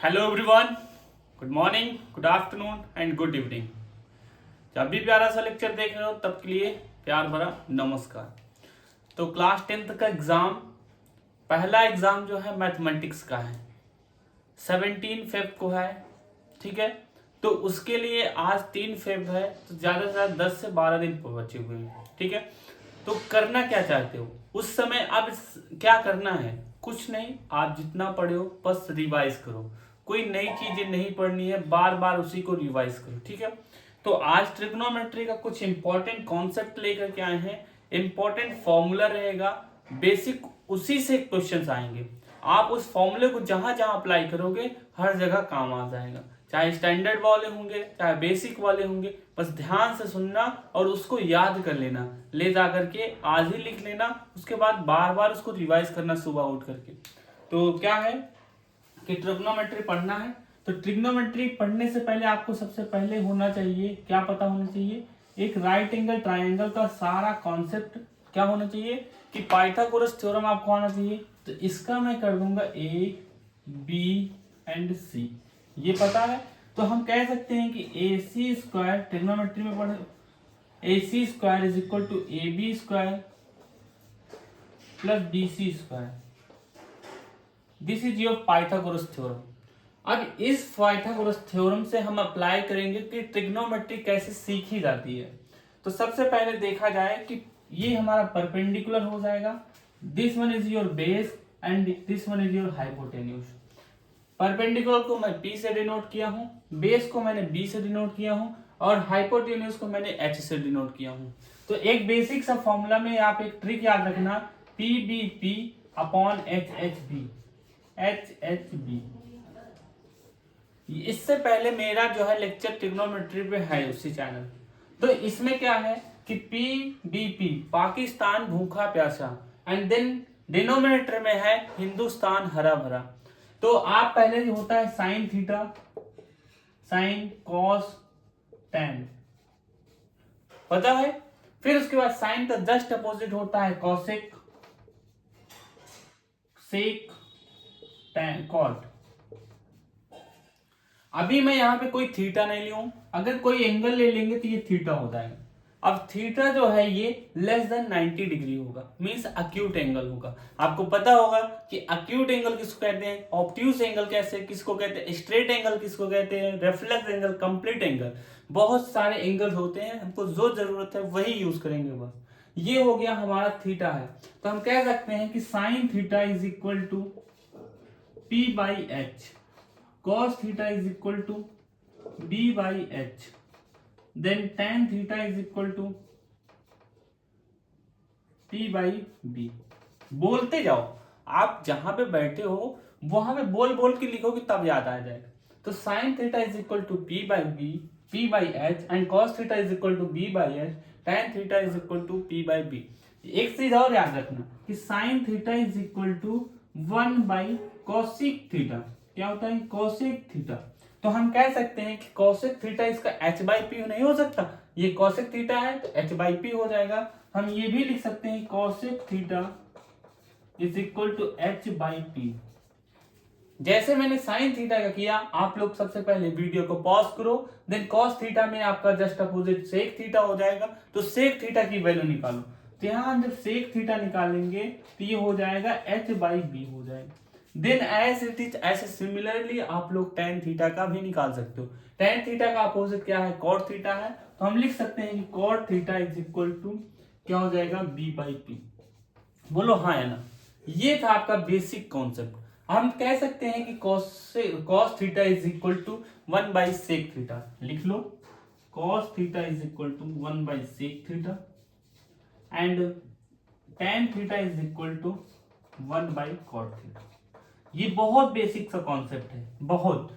Hello everyone, good morning, good afternoon and good evening. जब भी प्यारा सा लेक्चर देख रहे हो तब के लिए प्यार भरा नमस्कार। तो क्लास 10th का एग्ज़ाम, पहला एग्ज़ाम जो है मैथमेटिक्स का है, 17 फेब को है। ठीक है, तो उसके लिए आज 3 फेब है, तो ज़्यादा से ज़्यादा 10 से 12 दिन बचे हुए हैं। ठीक है, तो करना क्या चाहते हो उस समय? अब क्या करना है? कुछ नहीं, आप जितना पढ़े हो बस रिवाइज करो। कोई नई चीजें नहीं पढ़नी है, बार बार उसी को रिवाइज करो। ठीक है, तो आज ट्रिग्नोमेट्री का कुछ इंपॉर्टेंट कॉन्सेप्ट लेकर के आए हैं। इंपॉर्टेंट फॉर्मूला रहेगा, बेसिक उसी से क्वेश्चंस आएंगे। आप उस फॉर्मूले को जहां जहां अप्लाई करोगे हर जगह काम आ जाएगा, चाहे स्टैंडर्ड वाले होंगे चाहे बेसिक वाले होंगे। बस ध्यान से सुनना और उसको याद कर लेना, ले जा करके आज ही लिख लेना, उसके बाद बार बार उसको रिवाइज करना सुबह उठ करके। तो क्या है कि ट्रिग्नोमेट्री पढ़ना है, तो ट्रिग्नोमेट्री पढ़ने से पहले आपको सबसे पहले होना चाहिए, क्या पता होना चाहिए? एक राइट एंगल ट्राइंगल का सारा कॉन्सेप्ट क्या होना चाहिए कि पाइथागोरस थ्योरम आपको आना चाहिए। तो इसका मैं कर दूंगा ए बी एंड सी, ये पता है। तो हम कह सकते हैं कि ए सी स्क्वायर, ट्रिग्नोमेट्री में पढ़े, A C square is equal to A B square plus B C square. This is your Pythagoras theorem. अब इस पाइथागोरस थ्योरम से हम अप्लाई करेंगे कि ट्रिग्नोमेट्री कैसे सीखी जाती है। तो सबसे पहले देखा जाए कि ये हमारा परपेंडिकुलर हो जाएगा, this one is your base and this one is your hypotenuse. Perpendicular को मैं P से डिनोट किया हूं, बेस को मैंने B से डिनोट किया हूं और हाइपोटेन्यूज को मैंने H से डिनोट किया हूं। तो एक बेसिक सा फॉर्मूला में आप एक ट्रिक याद रखना, PBP अपॉन HHB, HHB। इससे पहले मेरा जो है लेक्चर ट्रिग्नोमेट्री पे है उसी चैनल, तो इसमें क्या है कि PBP पाकिस्तान भूखा प्यासा एंड देन डिनोमिनेटर में है हिंदुस्तान हरा भरा। तो आप पहले जो होता है sine theta, sine cos tan, पता है। फिर उसके बाद साइन का जस्ट अपोजिट होता है कॉसेक, सेक, टैन, कॉट। अभी मैं यहां पे कोई थीटा नहीं लूं, अगर कोई एंगल ले लेंगे तो ये थीटा हो जाएगा। अब थीटा जो है ये लेस देन 90 डिग्री होगा, मींस अक्यूट एंगल होगा। आपको पता होगा कि अक्यूट एंगल किसको कहते हैं, ऑब्ट्यूज एंगल कैसे किसको कहते हैं, स्ट्रेट एंगल किसको कहते हैं, रेफ्लेक्स एंगल, कंप्लीट एंगल, बहुत सारे एंगल्स होते हैं। हमको जो जरूरत है वही यूज करेंगे बस। ये हो गया हमारा थीटा है, तो हम कह सकते हैं कि sine theta is equal to P by H, cos theta is equal to B by H, then tan theta is equal to P by B। बोलते जाओ, आप जहां पे बैठे हो वहां पे बोल बोल के लिखोगे तब याद आ जाएगा। तो sin theta is equal to P by B, P by H and cos theta is equal to B by H, tan theta is equal to P by B। एक चीज और याद रखना कि sin theta is equal to 1 by cosec theta। क्या होता है cosec theta? तो हम कह सकते हैं कि कोसेक थीटा इसका h बाई पी नहीं हो सकता, ये कोसेक थीटा है तो h बाई पी हो जाएगा। हम ये भी लिख सकते हैं cosec theta is equal to h by पी। जैसे मैंने साइन थीटा का किया, आप लोग सबसे पहले वीडियो को पॉज करो, देन कॉस थीटा में आपका जस्ट अपोजिट सेक थीटा हो जाएगा, तो सेक थीटा की वैल्यू निकालो। तो यहां जब सेक थीटा निकालेंगे तो ये हो जाएगा h बाई बी हो जाएगा। देन एज इट इज, ऐसे सिमिलरली आप लोग टेन थीटा का भी निकाल सकते हो। टेन थीटा का अपोजिट क्या है, कॉट थीटा है, तो हम लिख सकते हैं कि cot theta is equal to क्या हो जाएगा, बी बाई पी। बोलो हाँ या ना। ये था आपका बेसिक कॉन्सेप्ट। हम कह सकते हैं कि cos theta is equal to 1 by sec theta, लिख लो cos theta is equal to 1 by sec theta and tan theta is equal to 1 by cot theta. ये बहुत बेसिक सा कॉन्सेप्ट है, बहुत,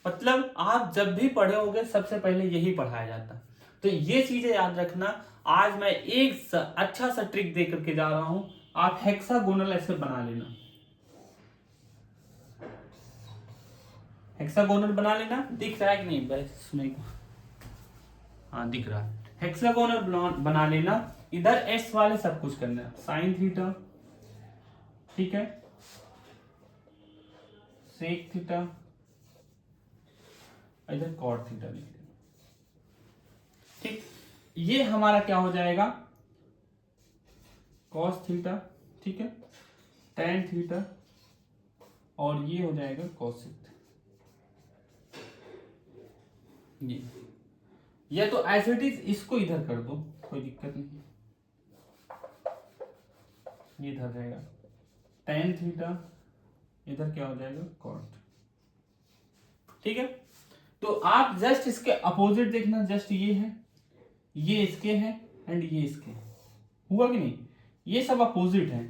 मतलब आप जब भी पढ़े होगे सबसे पहले यही पढ़ाया जाता। तो ये चीजें याद रखना। आज मैं एक अच्छा सा ट्रिक दे करके जा रहा हूं, आप हेक्सागोनल ऐसे बना लेना, हेक्सागोनल बना लेना। दिख रहा है कि नहीं बस सुने को? हाँ दिख रहा है। हेक्सागोनल बना लेना, इधर एस वाले सब कुछ करना, साइन थीटा, ठीक है, सेक थीटा, इधर कॉट थीटा लिख लेना। ठीक, ये हमारा क्या हो जाएगा, कॉस थीटा, ठीक है, टेन थीटा, और ये हो जाएगा कोसेक। ये या तो एज इट इज इसको इधर कर दो, कोई दिक्कत नहीं, ये इधर रहेगा टेन थीटा, इधर क्या हो जाएगा कॉट। ठीक है, तो आप जस्ट इसके अपोजिट देखना, जस्ट ये है, ये इसके हैं एंड ये इसके हैं, हुआ कि नहीं, ये सब अपोजिट है।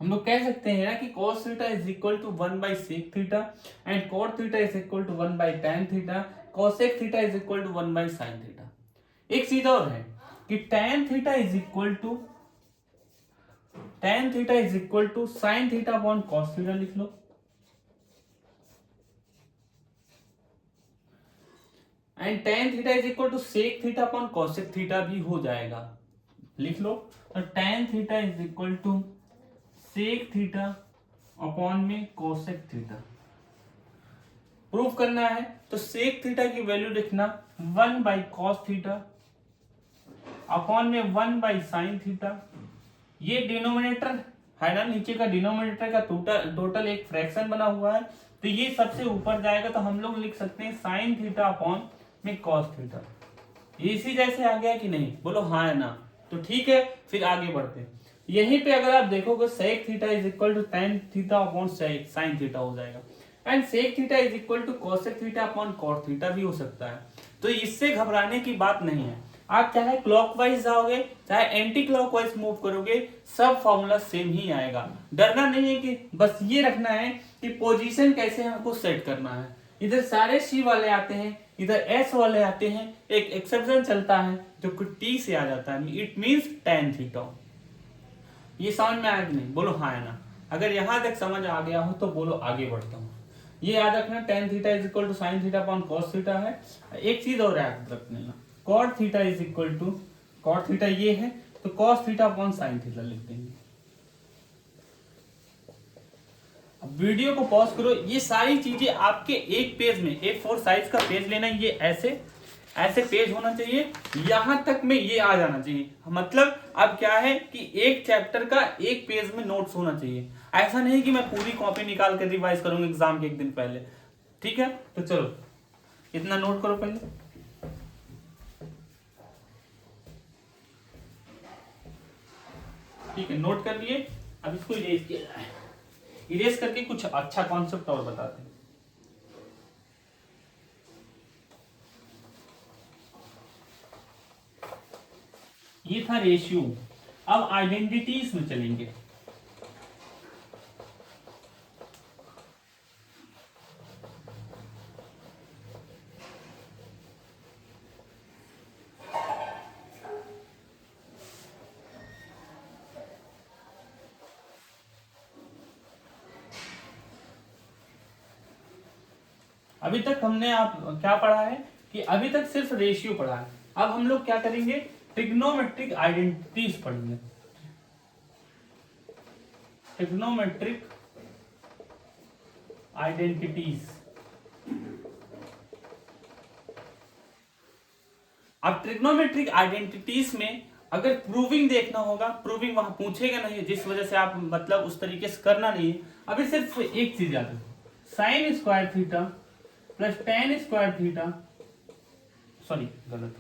हम लोग कह सकते हैं ना कि cos theta is equal to 1/sec theta and cot theta is equal to 1/tan theta, cosec theta is equal to 1/sin theta. एक चीज और है कि tan theta is equal to sin theta upon cos theta लिख लो, and tan theta is equal to sec theta upon cosec theta भी हो जाएगा, लिख लो। तो tan theta is equal to sec theta upon में कोसेक थीटा प्रूफ करना है, तो सेक थीटा की वैल्यू लिखना 1/cos थीटा अपॉन में 1/sin थीटा। ये डिनोमिनेटर है ना, नीचे का डिनोमिनेटर का टोटल एक फ्रैक्शन बना हुआ है, तो ये सबसे ऊपर जाएगा, तो हम लोग लिख सकते हैं sin थीटा अपॉन में cos थीटा। इसी जैसे आ गया कि नहीं, बोलो हाँ है ना, तो ठीक है, फिर आगे बढ़ते हैं। यहीं पे अगर आप देखोगे sec theta is equal to tan theta upon sin theta हो जाएगा, and sec theta is equal to cosec theta upon cot theta भी हो सकता है। तो इससे घबराने की बात नहीं है, आप चाहे क्लॉकवाइज जाओगे चाहे एंटी क्लॉकवाइज मूव करोगे, सब फॉर्मूला सेम ही आएगा। डरना नहीं है, कि बस ये रखना है कि पोजीशन कैसे हमको सेट करना है। इधर सारे C वाले आते हैं, इधर S वाले आते हैं, एक एक्सेप्शन चलता है जो कि T से आ जाता है, इट मींस tan थीटा। ये समझ में आया कि नहीं, बोलो हाँ है ना। अगर यहां तक समझ आ गया हो तो बोलो आगे बढ़ता हूँ। ये याद रखना tan theta is equal to sin theta upon cos theta है। एक चीज और याद रख लेना, cot theta is equal to, cot theta ये है तो cos theta upon sin theta लिख देंगे। अब वीडियो को पॉज करो, ये सारी चीजें आपके एक पेज में, A4 साइज का पेज लेना, ये ऐसे पेज होना चाहिए, यहां तक में ये आ जाना चाहिए। मतलब अब क्या है कि एक चैप्टर का एक पेज में नोट्स होना चाहिए, ऐसा नहीं कि मैं पूरी कॉपी निकाल कर रिवाइज करूंगा एग्जाम के एक दिन पहले। ठीक है, तो चलो इतना नोट करो पहले। ठीक है, नोट कर लिए, अब इसको इरेज किया जाए। इरेज करके कुछ अच्छा कॉन्सेप्ट और बताते हैं। ये था रेशियो, अब आइडेंटिटीज में चलेंगे। अभी तक हमने आप क्या पढ़ा है कि अभी तक सिर्फ रेशियो पढ़ा है। अब हम लोग क्या करेंगे, ट्रिग्नोमेट्रिक आइडेंटिटीज पढ़ेंगे। Trigonometric identities. अब ट्रिग्नोमेट्रिक आइडेंटिटीज में अगर प्रूविंग देखना होगा, प्रूविंग वहां पूछेगा नहीं, जिस वजह से आप मतलब उस तरीके से करना नहीं है। अभी सिर्फ एक चीज याद रखो, sine square theta plus tan square theta, sorry गलत,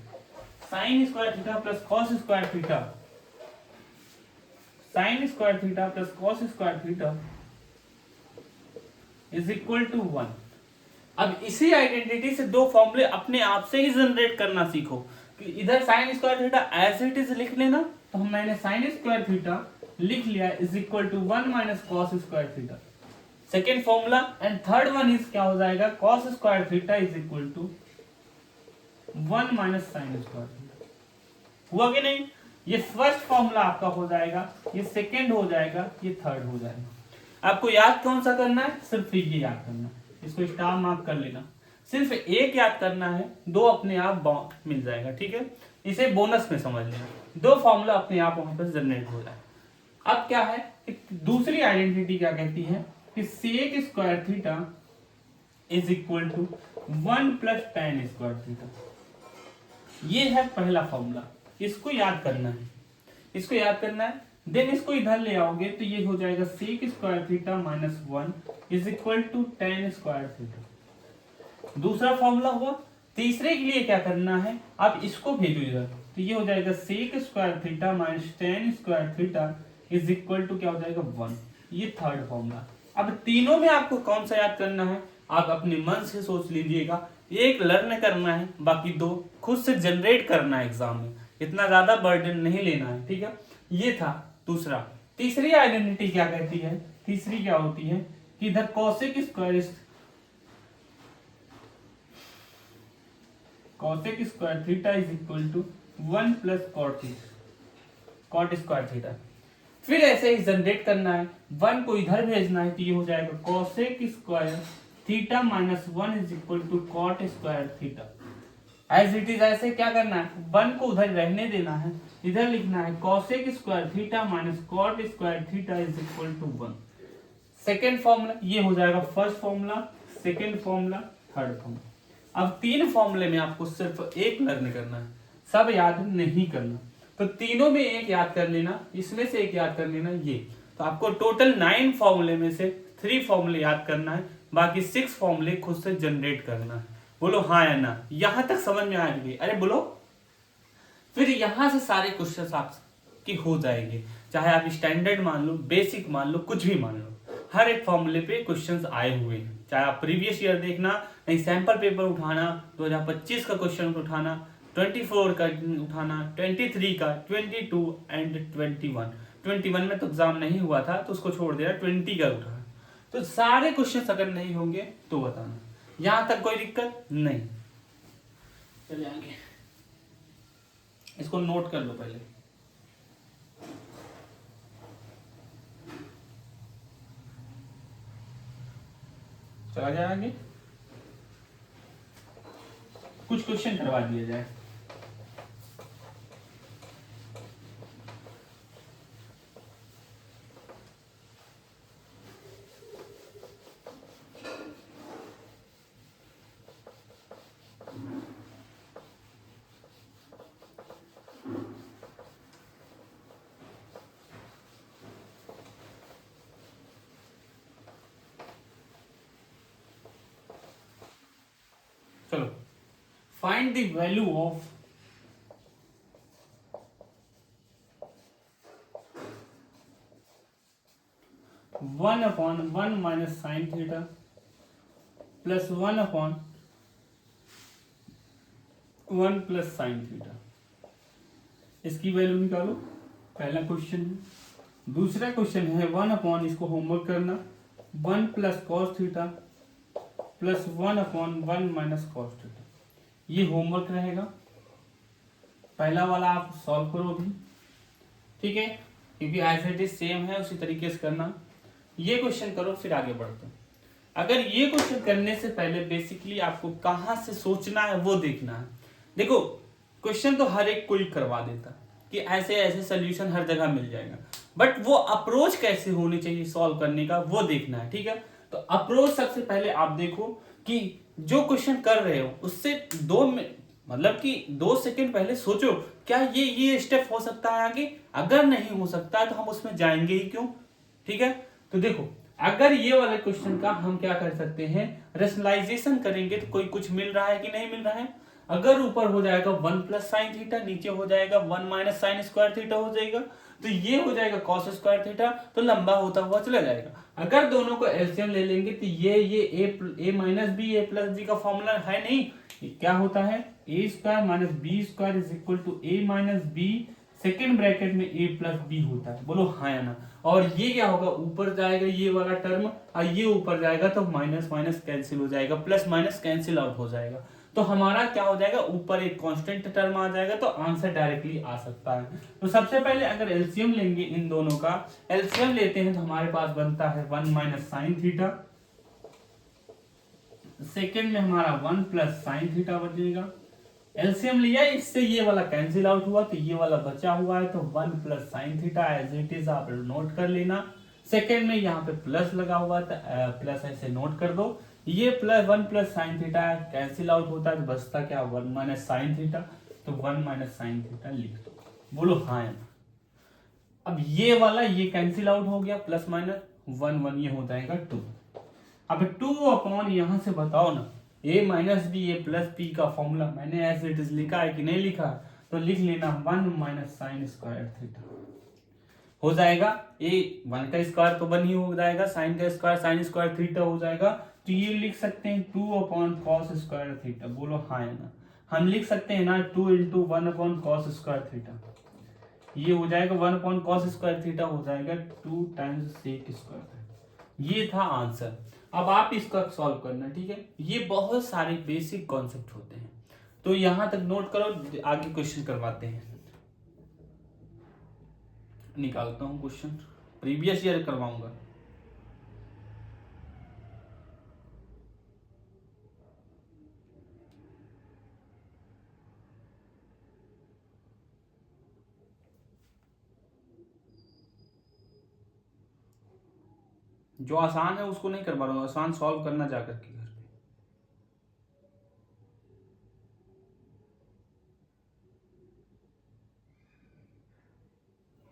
sine square theta plus cos square theta, sine square theta plus cos square theta is equal to 1। अब इसी आइडेंटिटी से दो फॉर्मूले अपने आप से ही जनरेट करना सीखो। कि इधर sine square theta as it is लिख लेना, तो हम मैंने साइन स्क्वायर थीटा लिख लिया is equal to 1 minus cos square theta, second formula. And third one is क्या हो जाएगा, cos square theta is equal to 1 minus sine square theta. हुआ कि नहीं, ये फर्स्ट फॉर्मूला आपका हो जाएगा, ये सेकेंड हो जाएगा, ये थर्ड हो जाएगा। आपको याद कौन सा करना है, सिर्फ ये याद करना है, इसको स्टार मार्क कर लेना। सिर्फ एक याद करना है, दो अपने आप मिल जाएगा। ठीक है, इसे बोनस में समझ लेना, दो फॉर्मूला अपने आप वहां पर जनरेट हो जाए। अब क्या है, दूसरी आइडेंटिटी क्या कहती है कि sec square theta is equal to 1 plus tan square theta. ये है पहला फॉर्मूला, इसको याद करना है, इसको याद करना है। देन इसको इधर ले आओगे तो ये हो जाएगा sec square theta minus 1 is equal to tan square theta. दूसरा फॉर्मूला हुआ। तीसरे के लिए क्या करना है, आप इसको भेजो इधर, तो ये हो जाएगा sec square theta minus tan square theta is equal to क्या हो जाएगा 1। ये थर्ड फॉर्मूला। अब तीनों में आपको कौन सा याद करना है, आप अपने मन से सोच लीजिएगा। एक लर्न करना है, बाकी दो खुद से जनरेट करना है एग्जाम में, इतना ज्यादा बर्डन नहीं लेना है, ठीक है। ये था दूसरा। तीसरी आइडेंटिटी क्या कहती है, तीसरी क्या होती है कि इधर cosec square theta is equal to 1 plus cot square theta. फिर ऐसे ही जनरेट करना है, 1 को इधर भेजना है, तो ये हो जाएगा cosec square theta minus 1 is equal to cot square theta. As it is ऐसे क्या करना है, 1 को उधर रहने देना है, इधर लिखना है cosec square theta minus cot square theta is equal to 1। Second formula ये हो जाएगा first formula, second formula, third formula. अब तीन फॉर्मूले में आपको सिर्फ एक लर्न करना है, सब याद नहीं करना। तो तीनों में एक याद कर लेना, इसमें से एक याद कर लेना ये। तो आपको टोटल 9 फॉर्मूले में से 3 फॉर्मूले याद करना है, बाकी 6 फॉर्मूले खुद से जनरेट करना है। बोलो हाँ या ना, यहां तक समझ में आ गई? अरे बोलो। फिर यहां से सारे क्वेश्चन आपके हो जाएंगे, चाहे आप स्टैंडर्ड मान लो, बेसिक मान लो, कुछ भी मान लो, हर एक फॉर्मूले पे क्वेश्चंस आए हुए हैं। चाहे आप प्रीवियस ईयर देखना, नहीं सैंपल पेपर उठाना, 2025 का क्वेश्चन उठाना, 24 का उठाना, 23 का, 22 एंड 21 में तो एग्जाम नहीं हुआ था तो उसको छोड़ देना, 20 का उठाना। तो सारे क्वेश्चंस अगर नहीं होंगे तो बताना, यहां तक कोई दिक्कत नहीं। चलिए आगे, इसको नोट कर लो पहले। चला जाए आगे, कुछ क्वेश्चन करवा दिया जाए। चलो, find the value of one upon 1 minus sine theta plus 1 upon 1 plus sine theta. इसकी वैल्यू निकालो, पहला क्वेश्चन है। दूसरा क्वेश्चन है 1 अपॉन, इसको होमवर्क करना, 1 plus cos theta plus 1 upon 1 minus cos theta. ये होमवर्क रहेगा, पहला वाला आप सॉल्व करो भी, ठीक है, क्योंकि एज इट इज सेम है, उसी तरीके से करना। ये क्वेश्चन करो, फिर आगे बढ़ते हैं। अगर ये क्वेश्चन करने से पहले बेसिकली आपको कहाँ से सोचना है वो देखना है। देखो, क्वेश्चन तो हर एक कोई करवा देता कि ऐसे ऐसे सोल्यूशन हर जगह मिल जाएगा, बट वो अप्रोच कैसे होनी चाहिए सॉल्व करने का वो देखना है, ठीक है। तो अप्रोच सबसे पहले आप देखो कि जो क्वेश्चन कर रहे हो उससे 2 सेकंड पहले सोचो, क्या ये स्टेप हो सकता है आगे? अगर नहीं हो सकता है तो हम उसमें जाएंगे ही क्यों, ठीक है। तो देखो, अगर ये वाले क्वेश्चन का हम क्या कर सकते हैं, रेशनलाइजेशन करेंगे तो कोई कुछ मिल रहा है कि नहीं मिल रहा है। अगर ऊपर हो जाएगा 1 प्लस साइन थीटा, नीचे हो जाएगा 1 माइनस साइन स्क्वायर थीटा हो जाएगा, तो ये हो जाएगा कॉस स्क्वायर थीटा, तो लंबा होता हुआ चला जाएगा। अगर दोनों को एलसीएम ले लेंगे तो ये a minus B A plus B का फॉर्मूला है नहीं, ये क्या होता है, A square minus B square is equal to A minus B, second bracket में a प्लस बी होता है। बोलो हाँ या ना। और ये क्या होगा, ऊपर जाएगा ये वाला टर्म, और ये ऊपर जाएगा तो माइनस माइनस कैंसिल हो जाएगा, प्लस माइनस कैंसिल आउट हो जाएगा, तो हमारा क्या हो जाएगा, ऊपर एक कांस्टेंट टर्म आ जाएगा, तो आंसर डायरेक्टली आ सकता है। तो सबसे पहले अगर एलसीएम लेंगे, इन दोनों का एलसीएम लेते हैं तो हमारे पास बनता है 1 माइनस साइन थीटा, सेकेंड में हमारा 1 प्लस साइन थीटा बचेगा। एलसीएम लिया, इससे ये वाला कैंसिल आउट हुआ, तो ये वाला बचा हुआ है, तो 1 plus sine theta as it is आप नोट कर लेना। सेकेंड में यहाँ पे प्लस लगा हुआ था, प्लस ऐसे नोट कर दो। ये plus 1 plus sine theta cancel out होता है, तो बचता क्या 1 माइनस साइन थीटा, तो 1 माइनस साइन थीटा लिख दो। बोलो हाँ या ना। अब ये वाला ये कैंसिल आउट हो गया, प्लस माइनस 1 1 ये हो जाएगा 2। अब 2 अपॉन यहां से बताओ ना, a minus B A plus B का फॉर्मूला मैंने एज इट इज लिखा है कि नहीं लिखा, तो लिख लेना 1 माइनस साइन स्क्वायर थीटा हो जाएगा। ए 1 का स्क्वायर तो 1 ही हो जाएगा, साइन का स्क्वायर साइन स्क्वायर थीटा हो जाएगा, तो ये लिख सकते हैं 2 अपॉन कॉस स्क्वायर थीटा। बोलो हाँ या ना। हम लिख सकते हैं ना 2 into 1 upon cos square theta, ये हो जाएगा 1 अपॉन कॉस स्क्वायर थीटा हो जाएगा 2 टाइम्स सेक स्क्वायर थीटा। ये था आंसर। अब आप इसका सॉल्व करना, ठीक है। ये बहुत सारे बेसिक कॉन्सेप्ट होते हैं, तो यहां तक नोट करो, आगे क्वेश्चन करवाते हैं। निकालता हूं क्वेश्चन, प्रीवियस ईयर करवाऊंगा। जो आसान है उसको नहीं करवा रहा हूँ, आसान सॉल्व करना जाकर के घर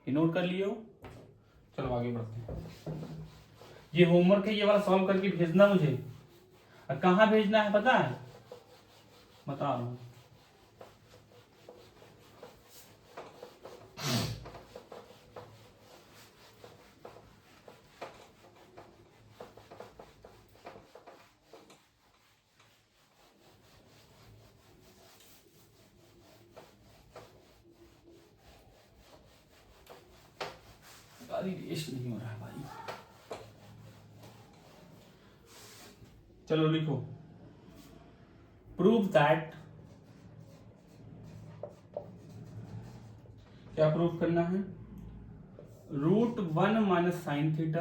पे। नोट कर लिए हो, चलो आगे बढ़ते हैं। ये होमवर्क है, ये वाला सॉल्व करके भेजना मुझे। और कहाँ भेजना है पता है, बता रहा हूँ। गाड़ी रेस्ट नहीं हो रहा है भाई। चलो लिखो, प्रूव दैट, क्या प्रूव करना है, root 1 minus sine theta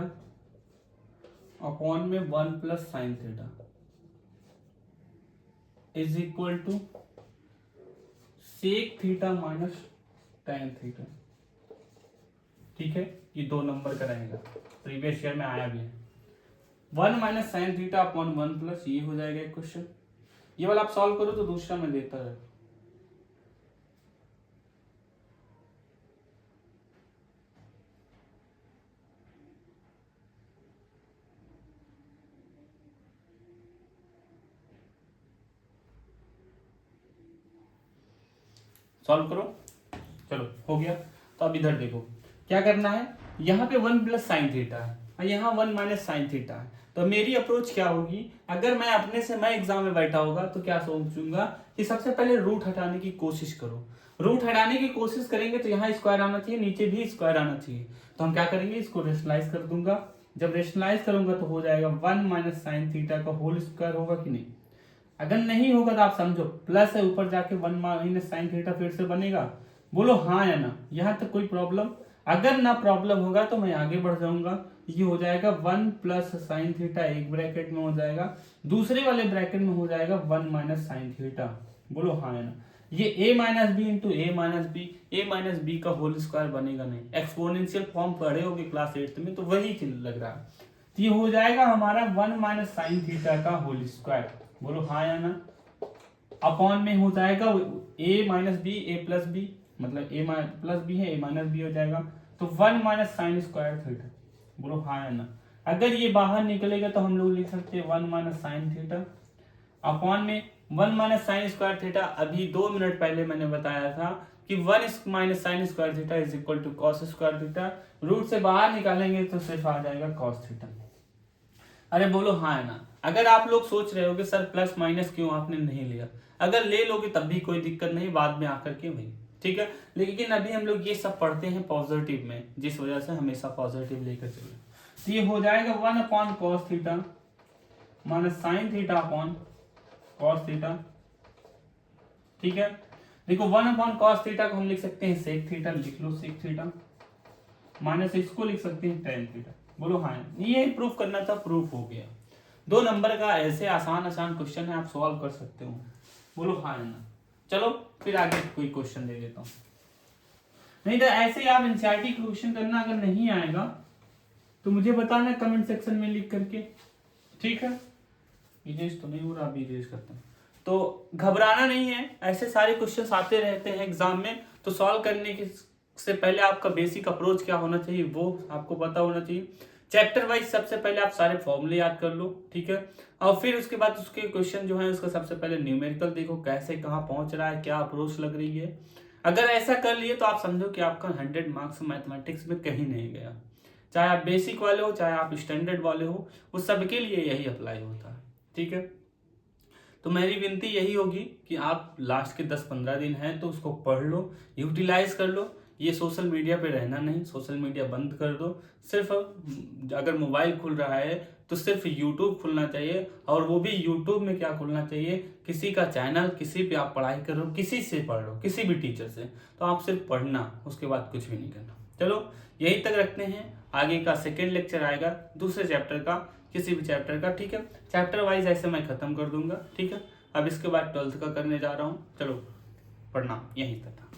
upon में 1 plus sine theta is equal to sec theta minus tan theta. ठीक है, ये 2 नंबर का रहेगा, प्रीवियस ईयर में आया भी है। 1 minus sine theta upon 1 plus, ये हो जाएगा एक क्वेश्चन। ये वाला आप सॉल्व करो तो दूसरा मैं देता है। सॉल्व करो, चलो हो गया। तो अब इधर देखो क्या करना है, यहाँ पे 1 प्लस साइन थीटा है और यहाँ 1 माइनस साइन थीटा है। तो मेरी अप्रोच क्या होगी, अगर मैं अपने से मैं एग्जाम में बैठा होगा तो क्या सोचूंगा कि सबसे पहले रूट हटाने की कोशिश करो। रूट हटाने की कोशिश करेंगे तो यहाँ स्क्वायर आना चाहिए, नीचे भी स्क्वायर आना चाहिए। तो हम क्या करेंगे, इसको रेशनलाइज कर दूंगा। जब रेशनलाइज करूंगा तो हो जाएगा 1 माइनस साइन थीटा का होल स्क्वायर होगा कि नहीं। अगर नहीं होगा तो आप समझो प्लस है, ऊपर जाके 1 माइनस साइन थीटा फिर से बनेगा। बोलो हाँ या ना, यहाँ तक कोई प्रॉब्लम। अगर ना प्रॉब्लम होगा तो मैं आगे बढ़ जाऊंगा। ये हो जाएगा 1 प्लस साइन थीटा एक ब्रैकेट में हो जाएगा, दूसरे वाले ब्रैकेट में हो जाएगा 1 माइनस साइन थीटा। बोलो हाँ या ना। ये a minus B into A minus B का होल स्क्वायर बनेगा नहीं। एक्सपोनेंशियल फॉर्म पढ़े होगे क्लास 8 में, तो वही लग रहा है। तो ये हो जाएगा हमारा 1 माइनस साइन थीटा का होल स्क्वायर। बोलो हाँ या ना। अपॉन में हो जाएगा a minus B A plus B, मतलब a प्लस बी है, a माइनस बी हो जाएगा, तो 1 माइनस साइन स्क्वायर थीटा। बोलो हाँ या ना। अगर ये बाहर निकलेगा तो हम लोग लिख सकते हैं 1 माइनस साइन थीटा अपॉन में 1 माइनस साइन स्क्वायर थीटा। अभी 2 मिनट पहले मैंने बताया था कि 1 minus sine square theta is equal to cos square theta. Root से बाहर निकालेंगे तो सिर्फ आ जाएगा कॉस थीटा। अरे बोलो हाँ है ना। अगर आप लोग सोच रहे हो कि सर प्लस माइनस क्यों आपने नहीं लिया, अगर ले लोगे तब भी कोई दिक्कत नहीं, बाद में आकर के भाई, ठीक है। लेकिन अभी हम लोग ये सब पढ़ते हैं पॉजिटिव में, जिस वजह से हमेशा पॉजिटिव लेकर चले। तो ये हो जाएगा 1 upon cos theta minus sine theta upon cos theta. ठीक है, देखो 1 अपॉन कॉस थीटा को हम लिख सकते हैं सेक थीटा, लिख लो सेक थीटा, माइनस इसको लिख सकते हैं टेन थीटा। बोलो हाँ, ये प्रूफ करना था, प्रूफ हो गया। 2 नंबर का ऐसे आसान आसान क्वेश्चन है, आप सॉल्व कर सकते हो। बोलो हाँ ना। चलो फिर आगे कोई क्वेश्चन दे देता हूँ। नहीं तो ऐसे आप एनसीईआरटी क्वेश्चन करना, अगर नहीं आएगा तो मुझे बताना कमेंट सेक्शन में लिख करके, ठीक है। इरेज तो नहीं हो रहा, अभी इरेज करते हैं। तो घबराना नहीं है, ऐसे सारे क्वेश्चंस आते रहते हैं एग्जाम में, तो सॉल्व करने के से पहले आपका बेसिक अप्रोच क्या होना चाहिए वो आपको पता होना चाहिए। चैप्टर वाइज सबसे पहले आप सारे फॉर्मूले याद कर लो, ठीक है, और फिर उसके बाद उसके क्वेश्चन जो है उसका सबसे पहले न्यूमेरिकल देखो कैसे कहाँ पहुंच रहा है, क्या अप्रोच लग रही है। अगर ऐसा कर लिए तो आप समझो कि आपका 100 मार्क्स मैथमेटिक्स में कहीं नहीं गया। चाहे आप बेसिक वाले हो चाहे आप स्टैंडर्ड वाले हो, वो सबके लिए यही अप्लाई होता है, ठीक है। तो मेरी विनती यही होगी कि आप लास्ट के 10-15 दिन हैं तो उसको पढ़ लो, यूटिलाइज कर लो। ये सोशल मीडिया पे रहना नहीं, सोशल मीडिया बंद कर दो। सिर्फ अगर मोबाइल खुल रहा है तो सिर्फ यूट्यूब खुलना चाहिए, और वो भी यूट्यूब में क्या खुलना चाहिए, किसी का चैनल, किसी पे आप पढ़ाई कर रहे हो, किसी से पढ़ लो, किसी भी टीचर से, तो आप सिर्फ पढ़ना, उसके बाद कुछ भी नहीं करना। चलो यही तक रखते हैं, आगे का सेकेंड लेक्चर आएगा दूसरे चैप्टर का, किसी भी चैप्टर का, ठीक है। चैप्टर वाइज ऐसे मैं खत्म कर दूंगा, ठीक है। अब इसके बाद 12th का करने जा रहा हूँ। चलो प्रणाम, यहीं तक था।